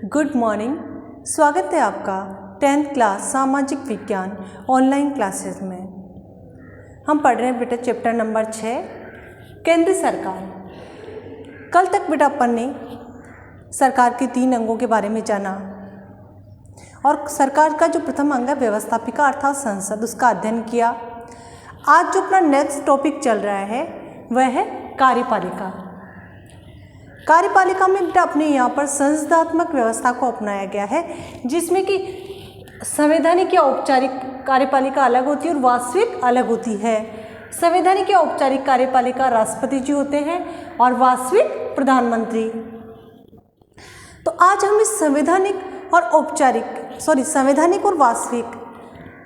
Good morning. स्वागत है आपका 10th क्लास सामाजिक विज्ञान ऑनलाइन क्लासेस में। हम पढ़ रहे हैं बेटा चैप्टर नंबर 6 केंद्र सरकार। कल तक बेटा अपन ने सरकार के 3 अंगों के बारे में जाना और सरकार का जो प्रथम अंग है व्यवस्थापिका अर्थात संसद, उसका अध्ययन किया। आज जो अपना नेक्स्ट टॉपिक चल रहा है वह है कार्यपालिका। कार्यपालिका में बेटा अपने यहाँ पर संसदात्मक व्यवस्था को अपनाया गया है, जिसमें कि संवैधानिक या औपचारिक कार्यपालिका अलग होती है और वास्तविक अलग होती है। संवैधानिक या औपचारिक कार्यपालिका राष्ट्रपति जी होते हैं और वास्तविक प्रधानमंत्री। तो आज हम इस संवैधानिक और वास्तविक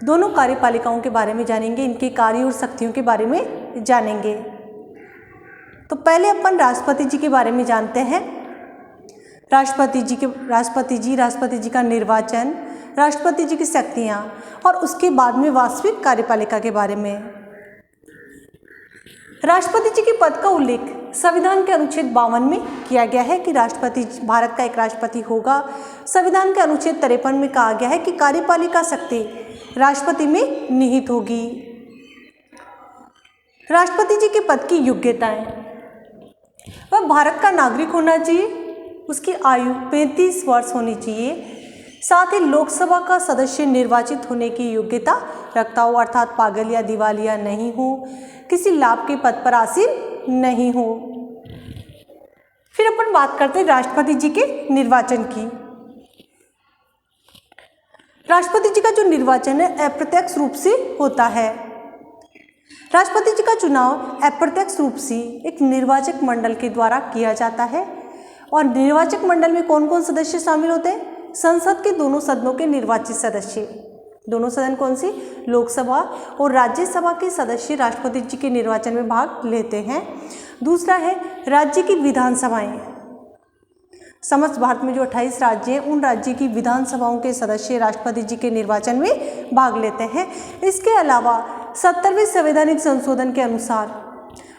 दोनों कार्यपालिकाओं के बारे में जानेंगे, इनके कार्य और शक्तियों के बारे में जानेंगे। तो पहले अपन राष्ट्रपति जी के बारे में जानते हैं। राष्ट्रपति जी का निर्वाचन, राष्ट्रपति जी की शक्तियाँ और उसके बाद में वास्तविक कार्यपालिका के बारे में। राष्ट्रपति जी के पद का उल्लेख संविधान के अनुच्छेद 52 में किया गया है कि राष्ट्रपति भारत का एक राष्ट्रपति होगा। संविधान के अनुच्छेद 53 में कहा गया है कि कार्यपालिका शक्ति राष्ट्रपति में निहित होगी। राष्ट्रपति जी के पद की योग्यताएं, वह भारत का नागरिक होना चाहिए, उसकी आयु 35 वर्ष होनी चाहिए, साथ ही लोकसभा का सदस्य निर्वाचित होने की योग्यता रखता हो, अर्थात पागल या दिवालिया नहीं हो, किसी लाभ के पद पर आसीन नहीं हो। फिर अपन बात करते हैं राष्ट्रपति जी के निर्वाचन की। राष्ट्रपति जी का जो निर्वाचन है अप्रत्यक्ष रूप से होता है। राष्ट्रपति जी का चुनाव अप्रत्यक्ष रूप से एक निर्वाचक मंडल के द्वारा किया जाता है। और निर्वाचक मंडल में कौन कौन सदस्य शामिल होते हैं? संसद के दोनों सदनों के निर्वाचित सदस्य। दोनों सदन कौन सी? लोकसभा और राज्यसभा के सदस्य राष्ट्रपति जी के निर्वाचन में भाग लेते हैं। दूसरा है राज्य की विधानसभाएं। समस्त भारत में जो 28 राज्य हैं उन राज्य की विधानसभाओं के सदस्य राष्ट्रपति जी के निर्वाचन में भाग लेते हैं। इसके अलावा 70वें संवैधानिक संशोधन के अनुसार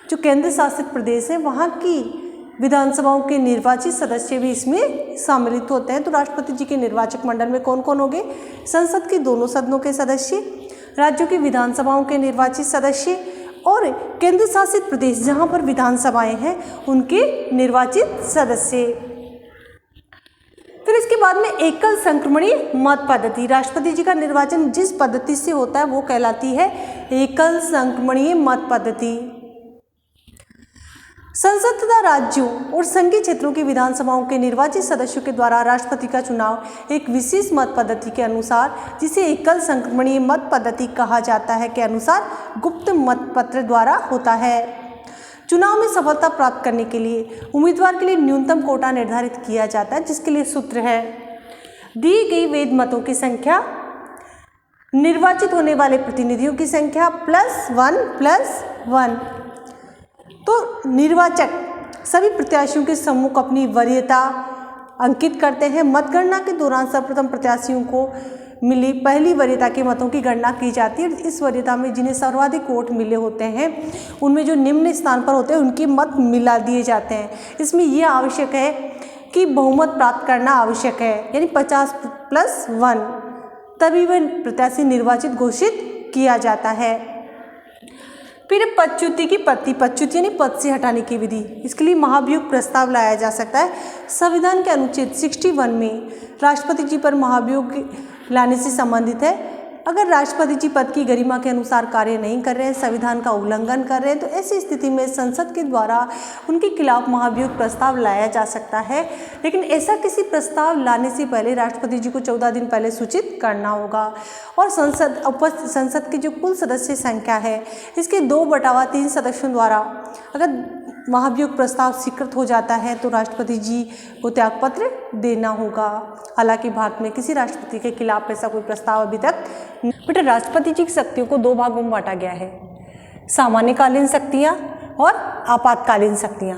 जो केंद्र शासित प्रदेश है वहाँ की विधानसभाओं के निर्वाचित सदस्य भी इसमें सम्मिलित होते हैं। तो राष्ट्रपति जी के निर्वाचक मंडल में कौन कौन होंगे? संसद के दोनों सदनों के सदस्य, राज्यों की विधानसभाओं के निर्वाचित सदस्य और केंद्र शासित प्रदेश जहाँ पर विधानसभाएं हैं उनके निर्वाचित सदस्य। फिर इसके बाद में एकल संक्रमणीय मत पद्धति। राष्ट्रपति जी का निर्वाचन जिस पद्धति से होता है वो कहलाती है एकल संक्रमणीय मत पद्धति। संसद तथा राज्यों और संघीय क्षेत्रों की विधानसभाओं के निर्वाचित सदस्यों के द्वारा राष्ट्रपति का चुनाव एक विशेष मत पद्धति के अनुसार, जिसे एकल संक्रमणीय मत पद्धति कहा जाता है, के अनुसार गुप्त मत पत्र द्वारा होता है। चुनाव में सफलता प्राप्त करने के लिए उम्मीदवार के लिए न्यूनतम कोटा निर्धारित किया जाता है, जिसके लिए सूत्र है दी गई वैध मतों की संख्या, निर्वाचित होने वाले प्रतिनिधियों की संख्या +1+1। तो निर्वाचक सभी प्रत्याशियों के समूह को अपनी वरीयता अंकित करते हैं। मतगणना के दौरान सर्वप्रथम प्रत्याशियों को मिली पहली वरीयता के मतों की गणना की जाती है। इस वरीयता में जिन्हें सर्वाधिक वोट मिले होते हैं उनमें जो निम्न स्थान पर होते हैं उनके मत मिला दिए जाते हैं। इसमें यह आवश्यक है कि बहुमत प्राप्त करना आवश्यक है, यानी 50+1, तभी वह प्रत्याशी निर्वाचित घोषित किया जाता है। फिर पदच्युति की पदच्युति यानी पद से हटाने की विधि। इसके लिए महाभियोग प्रस्ताव लाया जा सकता है। संविधान के अनुच्छेद 61 में राष्ट्रपति जी पर महाभियोग लाने से संबंधित है। अगर राष्ट्रपति जी पद की गरिमा के अनुसार कार्य नहीं कर रहे हैं, संविधान का उल्लंघन कर रहे हैं, तो ऐसी स्थिति में संसद के द्वारा उनके खिलाफ महाभियोग प्रस्ताव लाया जा सकता है। लेकिन ऐसा किसी प्रस्ताव लाने से पहले राष्ट्रपति जी को 14 दिन पहले सूचित करना होगा। और संसद की जो कुल सदस्य संख्या है इसके 2/3 सदस्यों द्वारा अगर महाभियोग प्रस्ताव स्वीकृत हो जाता है तो राष्ट्रपति जी को त्यागपत्र देना होगा। हालांकि भारत में किसी राष्ट्रपति के खिलाफ ऐसा कोई प्रस्ताव अभी तक। बेटा राष्ट्रपति जी की शक्तियों को 2 भागों में बांटा गया है, सामान्यकालीन शक्तियाँ और आपातकालीन शक्तियाँ।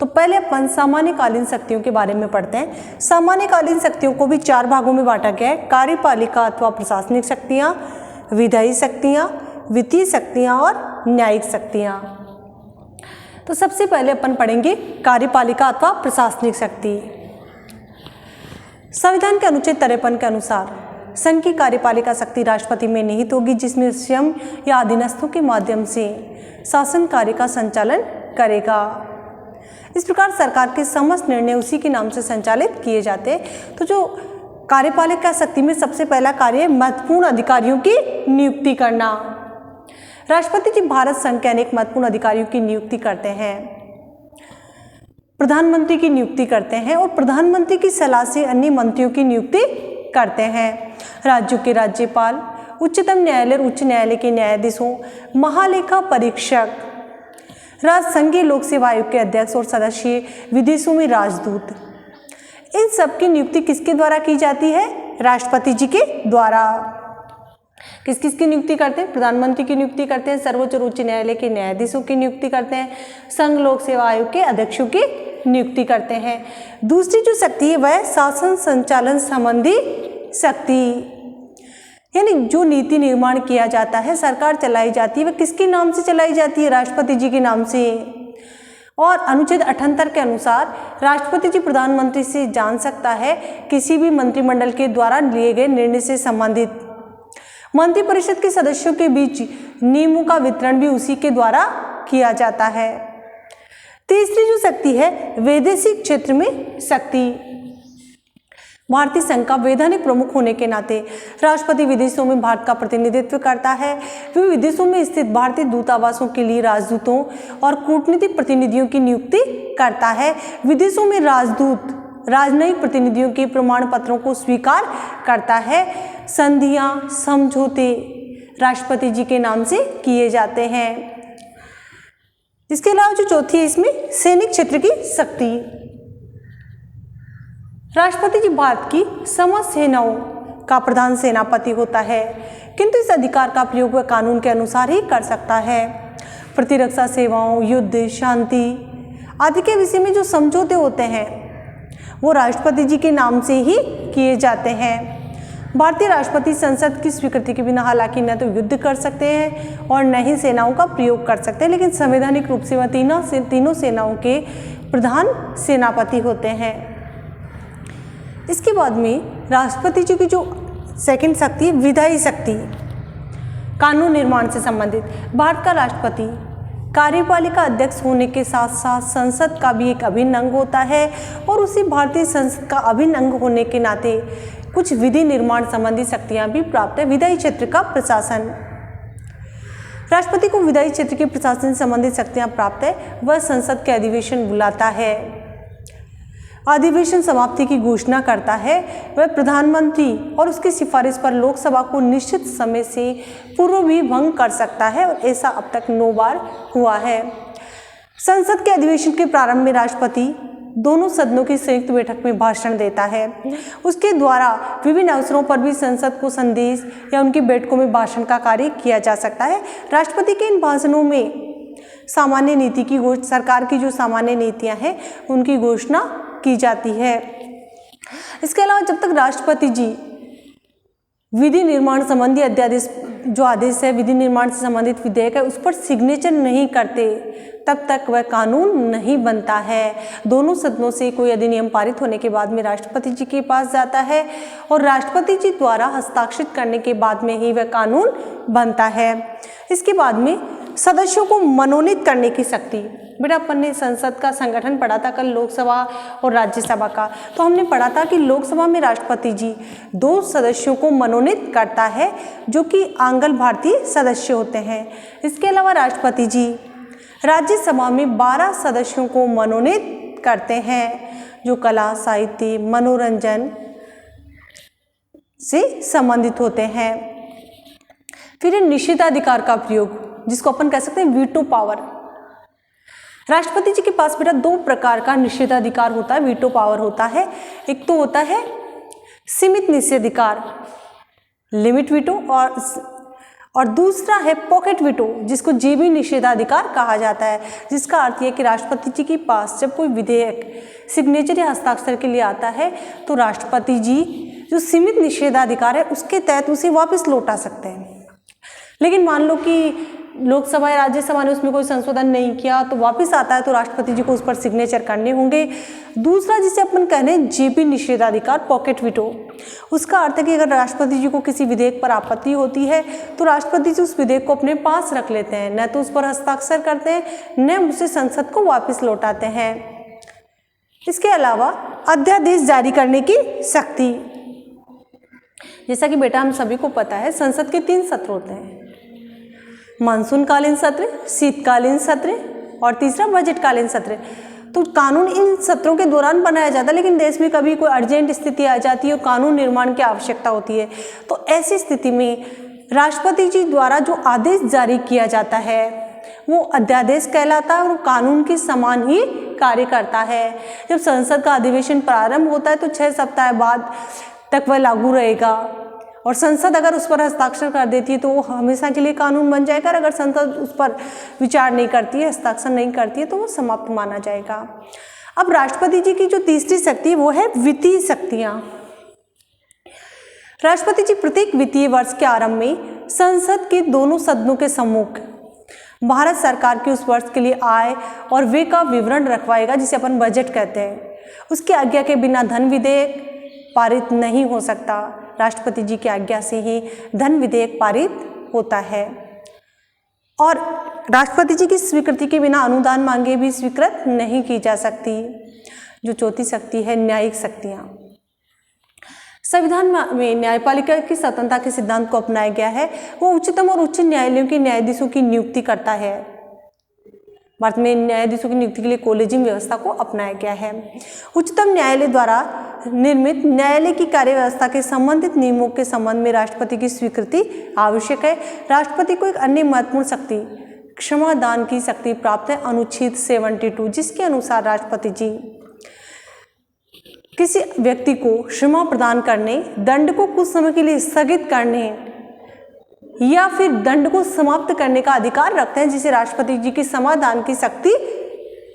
तो पहले अपन सामान्यकालीन शक्तियों के बारे में पढ़ते हैं। सामान्यकालीन शक्तियों को भी 4 भागों में बांटा गया है, कार्यपालिका अथवा प्रशासनिक शक्तियाँ, विधायी शक्तियाँ, वित्तीय शक्तियाँ और न्यायिक शक्तियाँ। तो सबसे पहले अपन पढ़ेंगे कार्यपालिका अथवा प्रशासनिक शक्ति। संविधान के अनुच्छेद 53 के अनुसार संघ की कार्यपालिका शक्ति राष्ट्रपति में निहित होगी, जिसमें स्वयं या अधीनस्थों के माध्यम से शासन कार्य का संचालन करेगा। इस प्रकार सरकार के समस्त निर्णय उसी के नाम से संचालित किए जाते हैं। तो जो कार्यपालिका शक्ति में सबसे पहला कार्य है महत्वपूर्ण अधिकारियों की नियुक्ति करना। राष्ट्रपति जी भारत संघ के अनेक महत्वपूर्ण अधिकारियों की नियुक्ति करते हैं। प्रधानमंत्री की नियुक्ति करते हैं और प्रधानमंत्री की सलाह से अन्य मंत्रियों की नियुक्ति करते हैं। राज्यों के राज्यपाल, उच्चतम न्यायालय और उच्च न्यायालय के न्यायाधीशों, महालेखा परीक्षक, राजसंघीय लोक सेवा आयोग के अध्यक्ष और सदस्य, विदेशों में राजदूत, इन सब की नियुक्ति किसके द्वारा की जाती है? राष्ट्रपति जी के द्वारा। किस किस की नियुक्ति करते हैं? प्रधानमंत्री की नियुक्ति करते हैं, सर्वोच्च और उच्च न्यायालय के न्यायाधीशों की नियुक्ति करते हैं, संघ लोक सेवा आयोग के अध्यक्षों की नियुक्ति करते हैं। दूसरी जो शक्ति है वह शासन संचालन संबंधी शक्ति, यानी जो नीति निर्माण किया जाता है, सरकार चलाई जाती है, वह किसके नाम से चलाई जाती है? राष्ट्रपति जी के नाम से। और अनुच्छेद 78 के अनुसार राष्ट्रपति जी प्रधानमंत्री से जान सकता है किसी भी मंत्रिमंडल के द्वारा लिए गए निर्णय से संबंधित। मंत्रिपरिषद के सदस्यों के बीच नियमों का वितरण भी उसी के द्वारा किया जाता है। तीसरी जो शक्ति है वैदेशिक क्षेत्र में शक्ति। भारतीय संघ का वैधानिक प्रमुख होने के नाते राष्ट्रपति विदेशों में भारत का प्रतिनिधित्व करता है। वह विदेशों में स्थित भारतीय दूतावासों के लिए राजदूतों और कूटनीतिक प्रतिनिधियों की नियुक्ति करता है। विदेशों में राजदूत राजनयिक प्रतिनिधियों के प्रमाण पत्रों को स्वीकार करता है। संधियां, समझौते राष्ट्रपति जी के नाम से किए जाते हैं। इसके अलावा जो चौथी है इसमें सैनिक क्षेत्र की शक्ति। राष्ट्रपति जी भारत की समस्त सेनाओं का प्रधान सेनापति होता है, किंतु इस अधिकार का प्रयोग वह कानून के अनुसार ही कर सकता है। प्रतिरक्षा सेवाओं, युद्ध, शांति आदि के विषय में जो समझौते होते हैं वो राष्ट्रपति जी के नाम से ही किए जाते हैं। भारतीय राष्ट्रपति संसद की स्वीकृति के बिना हालांकि न तो युद्ध कर सकते हैं और न ही सेनाओं का प्रयोग कर सकते हैं, लेकिन संवैधानिक रूप से वह तीनों सेनाओं के प्रधान सेनापति होते हैं। इसके बाद में राष्ट्रपति जी की जो सेकंड शक्ति है विधायी शक्ति, कानून निर्माण से संबंधित। भारत का राष्ट्रपति कार्यपालिका अध्यक्ष होने के साथ साथ संसद का भी एक अभिन्न अंग होता है और उसी भारतीय संसद का अभिन्न अंग होने के नाते कुछ विधि निर्माण संबंधी शक्तियां भी प्राप्त है। विधायी क्षेत्र का प्रशासन, राष्ट्रपति को विधायी क्षेत्र के प्रशासन से संबंधित शक्तियां प्राप्त है। वह संसद के अधिवेशन बुलाता है, अधिवेशन समाप्ति की घोषणा करता है। वह प्रधानमंत्री और उसकी सिफारिश पर लोकसभा को निश्चित समय से पूर्व भी भंग कर सकता है और ऐसा अब तक 9 बार हुआ है। संसद के अधिवेशन के प्रारंभ में राष्ट्रपति दोनों सदनों की संयुक्त बैठक में भाषण देता है। उसके द्वारा विभिन्न अवसरों पर भी संसद को संदेश या उनकी बैठकों में भाषण का कार्य किया जा सकता है। राष्ट्रपति के इन भाषणों में सामान्य नीति की सरकार की जो सामान्य नीतियां हैं उनकी घोषणा की जाती है। इसके अलावा जब तक राष्ट्रपति जी विधि निर्माण संबंधी अध्यादेश जो आदेश है विधि निर्माण से संबंधित विधेयक है उस पर सिग्नेचर नहीं करते तब तक वह कानून नहीं बनता है। दोनों सदनों से कोई अधिनियम पारित होने के बाद में राष्ट्रपति जी के पास जाता है और राष्ट्रपति जी द्वारा हस्ताक्षरित करने के बाद में ही वह कानून बनता है। इसके बाद में सदस्यों को मनोनीत करने की शक्ति। बेटा अपन ने संसद का संगठन पढ़ा था कल, लोकसभा और राज्यसभा का। तो हमने पढ़ा था कि लोकसभा में राष्ट्रपति जी 2 सदस्यों को मनोनीत करता है जो कि आंग्ल भारतीय सदस्य होते हैं। इसके अलावा राष्ट्रपति जी राज्यसभा में 12 सदस्यों को मनोनीत करते हैं जो कला, साहित्य, मनोरंजन से संबंधित होते हैं। फिर निषेधाधिकार का प्रयोग जिसको अपन कह सकते हैं वीटो पावर। राष्ट्रपति जी के पास बेटा 2 प्रकार का निषेधाधिकार होता है, वीटो पावर होता है। एक तो होता है सीमित निषेधाधिकार लिमिट वीटो और दूसरा है पॉकेट वीटो जिसको जेबी निषेधाधिकार कहा जाता है, जिसका अर्थ यह कि राष्ट्रपति जी के पास जब कोई विधेयक सिग्नेचर या हस्ताक्षर के लिए आता है तो राष्ट्रपति जी जो सीमित निषेधाधिकार है उसके तहत उसे वापस लौटा सकते हैं। लेकिन मान लो कि लोकसभा या राज्यसभा ने उसमें कोई संशोधन नहीं किया तो वापस आता है तो राष्ट्रपति जी को उस पर सिग्नेचर करने होंगे। दूसरा जिसे अपन कहने जेबी निषेधाधिकार, पॉकेट वीटो, उसका अर्थ है कि अगर राष्ट्रपति जी को किसी विधेयक पर आपत्ति होती है तो राष्ट्रपति जी उस विधेयक को अपने पास रख लेते हैं, न तो उस पर हस्ताक्षर करते हैं न उसे संसद को वापस लौटाते हैं। इसके अलावा अध्यादेश जारी करने की शक्ति, जैसा कि बेटा हम सभी को पता है संसद के 3 सत्र होते हैं, मानसूनकालीन सत्र, शीतकालीन सत्र और तीसरा बजटकालीन सत्र। तो कानून इन सत्रों के दौरान बनाया जाता है, लेकिन देश में कभी कोई अर्जेंट स्थिति आ जाती है और कानून निर्माण की आवश्यकता होती है तो ऐसी स्थिति में राष्ट्रपति जी द्वारा जो आदेश जारी किया जाता है वो अध्यादेश कहलाता है और कानून के समान ही कार्य करता है। जब संसद का अधिवेशन प्रारंभ होता है तो 6 सप्ताह बाद तक वह लागू रहेगा और संसद अगर उस पर हस्ताक्षर कर देती है तो वो हमेशा के लिए कानून बन जाएगा। अगर संसद उस पर विचार नहीं करती है, हस्ताक्षर नहीं करती है तो वो समाप्त माना जाएगा। अब राष्ट्रपति जी की जो तीसरी शक्ति वो है वित्तीय शक्तियाँ। राष्ट्रपति जी प्रत्येक वित्तीय वर्ष के आरंभ में संसद के दोनों सदनों के सम्मुख भारत सरकार की उस वर्ष के लिए आय और व्यय का विवरण रखवाएगा, जिसे अपन बजट कहते हैं। उसकी आज्ञा के बिना धन विधेयक पारित नहीं हो सकता। राष्ट्रपति जी की आज्ञा से ही धन विधेयक पारित होता है और राष्ट्रपति जी की स्वीकृति के बिना अनुदान मांगे भी स्वीकृत नहीं की जा सकती। जो चौथी शक्ति है न्यायिक शक्तियाँ। संविधान में न्यायपालिका की स्वतंत्रता के सिद्धांत को अपनाया गया है। वो उच्चतम और उच्च न्यायालयों के न्यायाधीशों की नियुक्ति करता है। भारत में न्यायाधीशों की नियुक्ति के लिए कॉलेजियम व्यवस्था को अपनाया गया है। उच्चतम न्यायालय द्वारा निर्मित न्यायालय की कार्य व्यवस्था के संबंधित नियमों के संबंध में राष्ट्रपति की स्वीकृति आवश्यक है। राष्ट्रपति को एक अन्य महत्वपूर्ण शक्ति क्षमा दान की शक्ति प्राप्त है, अनुच्छेद 72, जिसके अनुसार राष्ट्रपति जी किसी व्यक्ति को क्षमा प्रदान करने, दंड को कुछ समय के लिए स्थगित करने या फिर दंड को समाप्त करने का अधिकार रखते हैं, जिसे राष्ट्रपति जी की समादान की शक्ति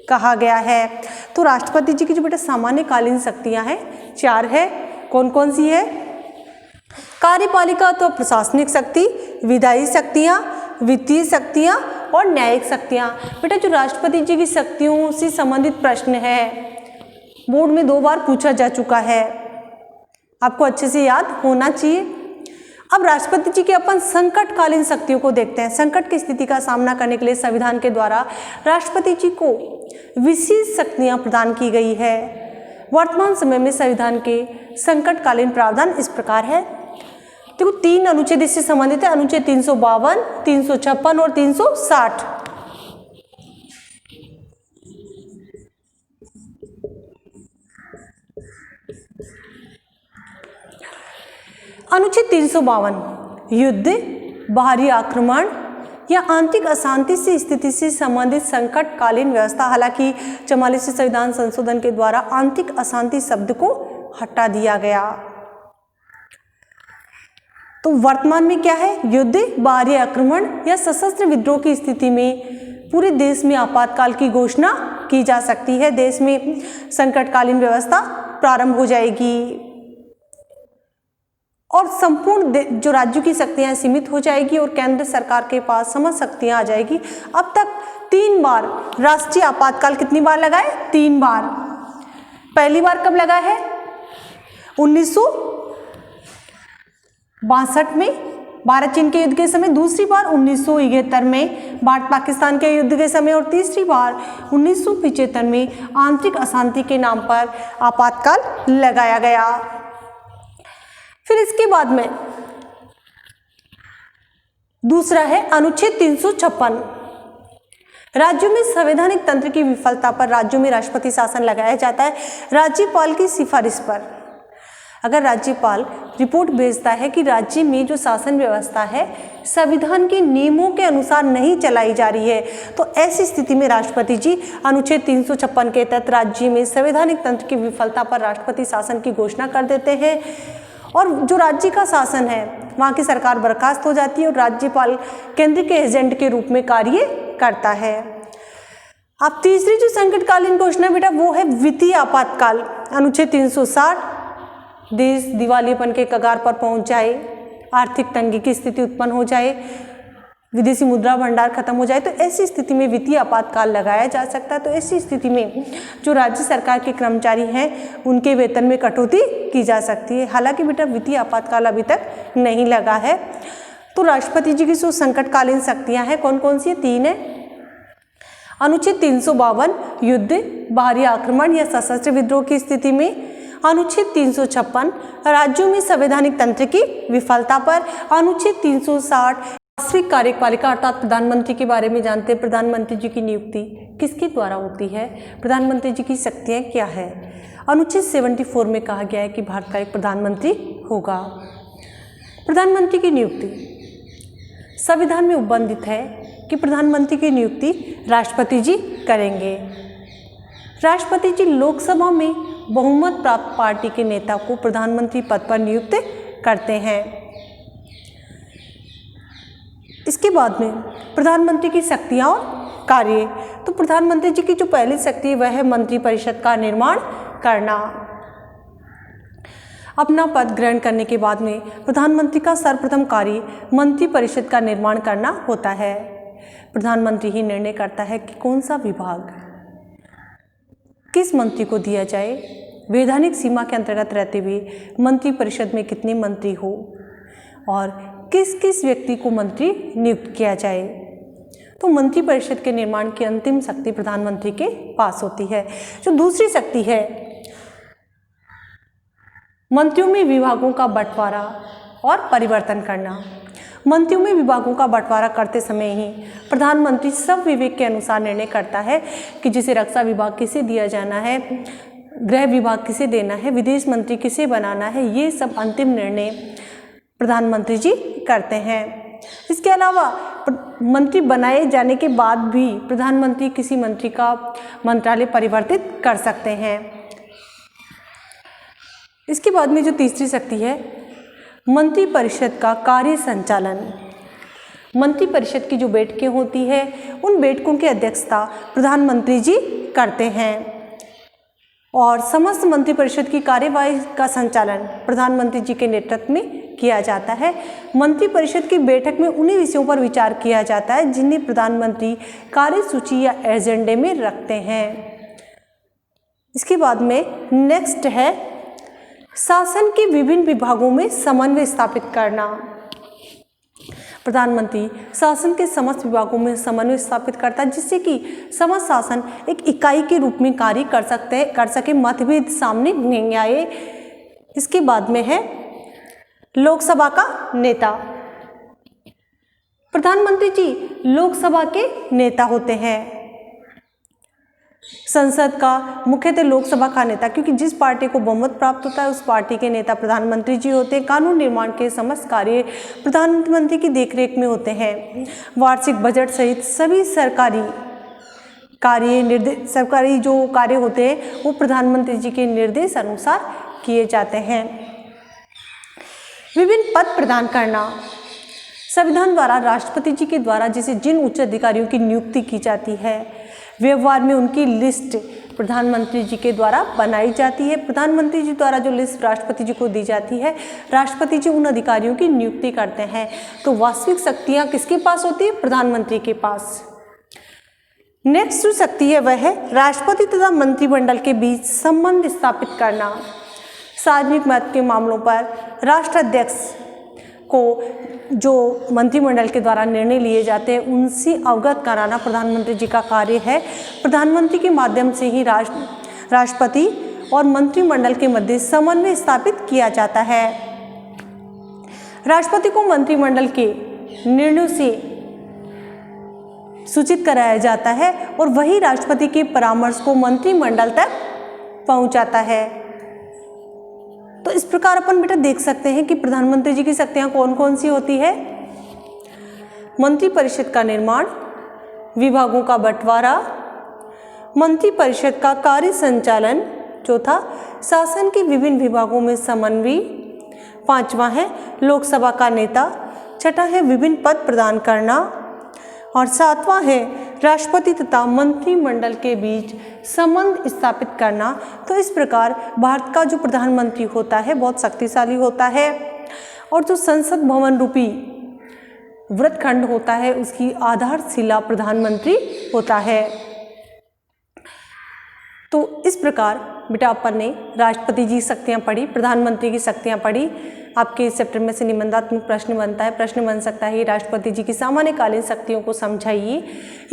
कहा गया है। तो राष्ट्रपति जी की जो बेटा सामान्यकालीन शक्तियां हैं 4 है। कौन कौन सी है? कार्यपालिका तो प्रशासनिक शक्ति, विधायी शक्तियां, वित्तीय शक्तियां और न्यायिक शक्तियां। बेटा जो राष्ट्रपति जी की शक्तियों से संबंधित प्रश्न है बोर्ड में 2 बार पूछा जा चुका है, आपको अच्छे से याद होना चाहिए। अब राष्ट्रपति जी के अपन संकटकालीन शक्तियों को देखते हैं। संकट की स्थिति का सामना करने के लिए संविधान के द्वारा राष्ट्रपति जी को विशेष शक्तियां प्रदान की गई है। वर्तमान समय में संविधान के संकटकालीन प्रावधान इस प्रकार है। देखो 3 अनुच्छेद इससे संबंधित है, अनुच्छेद 352, 356 और 360। अनुच्छेद 352 युद्ध, बाहरी आक्रमण या आंतरिक अशांति से स्थिति से संबंधित संकटकालीन व्यवस्था। हालांकि 44वें संविधान संशोधन के द्वारा आंतरिक अशांति शब्द को हटा दिया गया। तो वर्तमान में क्या है? युद्ध, बाहरी आक्रमण या सशस्त्र विद्रोह की स्थिति में पूरे देश में आपातकाल की घोषणा की जा सकती है। देश में संकटकालीन व्यवस्था प्रारंभ हो जाएगी और संपूर्ण जो राज्यों की शक्तियां सीमित हो जाएगी और केंद्र सरकार के पास समस्त शक्तियां आ जाएगी। अब तक 3 बार राष्ट्रीय आपातकाल कितनी बार लगा है? 3 बार। पहली बार कब लगा है? 1962 में भारत चीन के युद्ध के समय, दूसरी बार 1971 में भारत पाकिस्तान के युद्ध के समय और तीसरी बार 1975 में आंतरिक अशांति के नाम पर आपातकाल लगाया गया। फिर इसके बाद में दूसरा है अनुच्छेद 356। राज्यों में संवैधानिक तंत्र की विफलता पर राज्यों में राष्ट्रपति शासन लगाया जाता है राज्यपाल की सिफारिश पर। अगर राज्यपाल रिपोर्ट भेजता है कि राज्य में जो शासन व्यवस्था है संविधान के नियमों के अनुसार नहीं चलाई जा रही है, तो ऐसी स्थिति में राष्ट्रपति जी अनुच्छेद 356 के तहत राज्य में संवैधानिक तंत्र की विफलता पर राष्ट्रपति शासन की घोषणा कर देते हैं और जो राज्य का शासन है वहाँ की सरकार बर्खास्त हो जाती है और राज्यपाल केंद्र के एजेंट के रूप में कार्य करता है। अब तीसरी जो संकटकालीन घोषणा बेटा वो है वित्तीय आपातकाल। अनुच्छेद 360, देश दिवालियेपन के कगार पर पहुंच जाए, आर्थिक तंगी की स्थिति उत्पन्न हो जाए, विदेशी मुद्रा भंडार खत्म हो जाए, तो ऐसी स्थिति में वित्तीय आपातकाल लगाया जा सकता है। तो ऐसी स्थिति में जो राज्य सरकार के कर्मचारी हैं उनके वेतन में कटौती की जा सकती है। हालांकि बेटा वित्तीय आपातकाल अभी तक नहीं लगा है। तो राष्ट्रपति जी की जो संकटकालीन शक्तियां हैं कौन कौन सी है? 3 है। अनुच्छेद 352 युद्ध, बाहरी आक्रमण या सशस्त्र विद्रोह की स्थिति में। अनुच्छेद 356 राज्यों में संवैधानिक तंत्र की विफलता पर। अनुच्छेद 360 वास्तविक कार्यपालिका अर्थात प्रधानमंत्री के बारे में जानते हैं। प्रधानमंत्री जी की नियुक्ति किसके द्वारा होती है? प्रधानमंत्री जी की शक्तियाँ क्या है? अनुच्छेद 74 में कहा गया है कि भारत का एक प्रधानमंत्री होगा। प्रधानमंत्री की नियुक्ति संविधान में उपबंधित है कि प्रधानमंत्री की नियुक्ति राष्ट्रपति जी करेंगे। राष्ट्रपति जी लोकसभा में बहुमत प्राप्त पार्टी के नेता को प्रधानमंत्री पद पर नियुक्त करते हैं। इसके बाद में प्रधानमंत्री की शक्तियां और कार्य। तो प्रधानमंत्री जी की जो पहली शक्ति है वह है मंत्रिपरिषद का निर्माण करना। अपना पद ग्रहण करने के बाद में प्रधानमंत्री का सर्वप्रथम कार्य मंत्रिपरिषद का निर्माण करना होता है। प्रधानमंत्री ही निर्णय करता है कि कौन सा विभाग किस मंत्री को दिया जाए, वैधानिक सीमा के अंतर्गत रहते हुए मंत्रिपरिषद में कितने मंत्री हो और किस किस व्यक्ति को मंत्री नियुक्त किया जाए। तो मंत्रिपरिषद के निर्माण की अंतिम शक्ति प्रधानमंत्री के पास होती है। जो दूसरी शक्ति है मंत्रियों में विभागों का बंटवारा और परिवर्तन करना। मंत्रियों में विभागों का बंटवारा करते समय ही प्रधानमंत्री सब विवेक के अनुसार निर्णय करता है कि जिसे रक्षा विभाग किसे दिया जाना है, गृह विभाग किसे देना है, विदेश मंत्री किसे बनाना है, ये सब अंतिम निर्णय प्रधानमंत्री जी करते हैं। इसके अलावा मंत्री बनाए जाने के बाद भी प्रधानमंत्री किसी मंत्री का मंत्रालय परिवर्तित कर सकते हैं। इसके बाद में जो तीसरी शक्ति है मंत्रिपरिषद का कार्य संचालन। मंत्रिपरिषद की जो बैठकें होती है उन बैठकों की अध्यक्षता प्रधानमंत्री जी करते हैं और समस्त मंत्रिपरिषद की कार्यवाही का संचालन प्रधानमंत्री जी के नेतृत्व में किया जाता है। मंत्रिपरिषद की बैठक में उन्हीं विषयों पर विचार किया जाता है जिन्हें प्रधानमंत्री कार्यसूची या एजेंडे में रखते हैं। इसके बाद में नेक्स्ट है शासन के विभिन्न विभागों में समन्वय स्थापित करना। प्रधानमंत्री शासन के समस्त विभागों में समन्वय स्थापित करता है जिससे कि समस्त शासन एक इकाई के रूप में कार्य कर सके, मतभेद सामने नहीं आए। इसके बाद में है लोकसभा का नेता। प्रधानमंत्री जी लोकसभा के नेता होते हैं। संसद का मुख्यतः लोकसभा का नेता, क्योंकि जिस पार्टी को बहुमत प्राप्त होता है उस पार्टी के नेता प्रधानमंत्री जी होते हैं। कानून निर्माण के समस्त कार्य प्रधानमंत्री की देखरेख में होते हैं। वार्षिक बजट सहित सभी सरकारी जो कार्य होते हैं वो प्रधानमंत्री जी के निर्देश अनुसार किए जाते हैं। विभिन्न पद प्रदान करना। संविधान द्वारा राष्ट्रपति जी के द्वारा जैसे जिन उच्च अधिकारियों की नियुक्ति की जाती है व्यवहार में उनकी लिस्ट प्रधानमंत्री जी के द्वारा बनाई जाती है। प्रधानमंत्री जी द्वारा जो लिस्ट राष्ट्रपति जी को दी जाती है, राष्ट्रपति जी उन अधिकारियों की नियुक्ति करते हैं। तो वास्तविक शक्तियां किसके पास होती है? प्रधानमंत्री के पास। नेक्स्ट जो शक्ति है वह है राष्ट्रपति तथा मंत्रिमंडल के बीच संबंध स्थापित करना। सार्वजनिक महत्व के मामलों पर राष्ट्राध्यक्ष को जो मंत्रिमंडल के द्वारा निर्णय लिए जाते हैं उनसे अवगत कराना प्रधानमंत्री जी का कार्य है। प्रधानमंत्री के माध्यम से ही राष्ट्रपति और मंत्रिमंडल के मध्य समन्वय स्थापित किया जाता है। राष्ट्रपति को मंत्रिमंडल के निर्णयों से सूचित कराया जाता है और वही राष्ट्रपति के परामर्श को मंत्रिमंडल तक पहुंचाता है। तो इस प्रकार अपन बेटा देख सकते हैं कि प्रधानमंत्री जी की शक्तियां कौन कौन सी होती है। मंत्रिपरिषद का निर्माण, विभागों का बंटवारा, मंत्रिपरिषद का कार्य संचालन, चौथा शासन के विभिन्न विभागों में समन्वय, पांचवा है लोकसभा का नेता, छठा है विभिन्न पद प्रदान करना और सातवां है राष्ट्रपति तथा मंत्रिमंडल के बीच संबंध स्थापित करना। तो इस प्रकार भारत का जो प्रधानमंत्री होता है बहुत शक्तिशाली होता है और जो संसद भवन रूपी व्रतखंड होता है उसकी आधारशिला प्रधानमंत्री होता है। तो इस प्रकार बेटा अपन ने राष्ट्रपति जी की शक्तियाँ पढ़ी, प्रधानमंत्री की शक्तियाँ पढ़ी। आपके इस चैप्टर में से निबंधात्मक प्रश्न बनता है, प्रश्न बन सकता है राष्ट्रपति जी की सामान्यकालीन शक्तियों को समझाइए,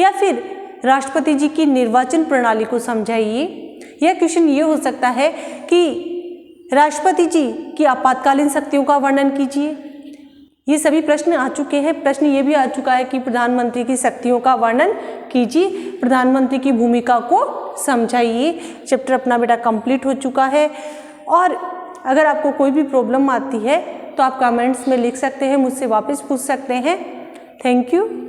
या फिर राष्ट्रपति जी की निर्वाचन प्रणाली को समझाइए, या क्वेश्चन ये हो सकता है कि राष्ट्रपति जी की आपातकालीन शक्तियों का वर्णन कीजिए। ये सभी प्रश्न आ चुके हैं। प्रश्न ये भी आ चुका है कि प्रधानमंत्री की शक्तियों का वर्णन कीजिए, प्रधानमंत्री की भूमिका को समझाइए। चैप्टर अपना बेटा कंप्लीट हो चुका है। और अगर आपको कोई भी प्रॉब्लम आती है तो आप कमेंट्स में लिख सकते हैं, मुझसे वापस पूछ सकते हैं। Thank you.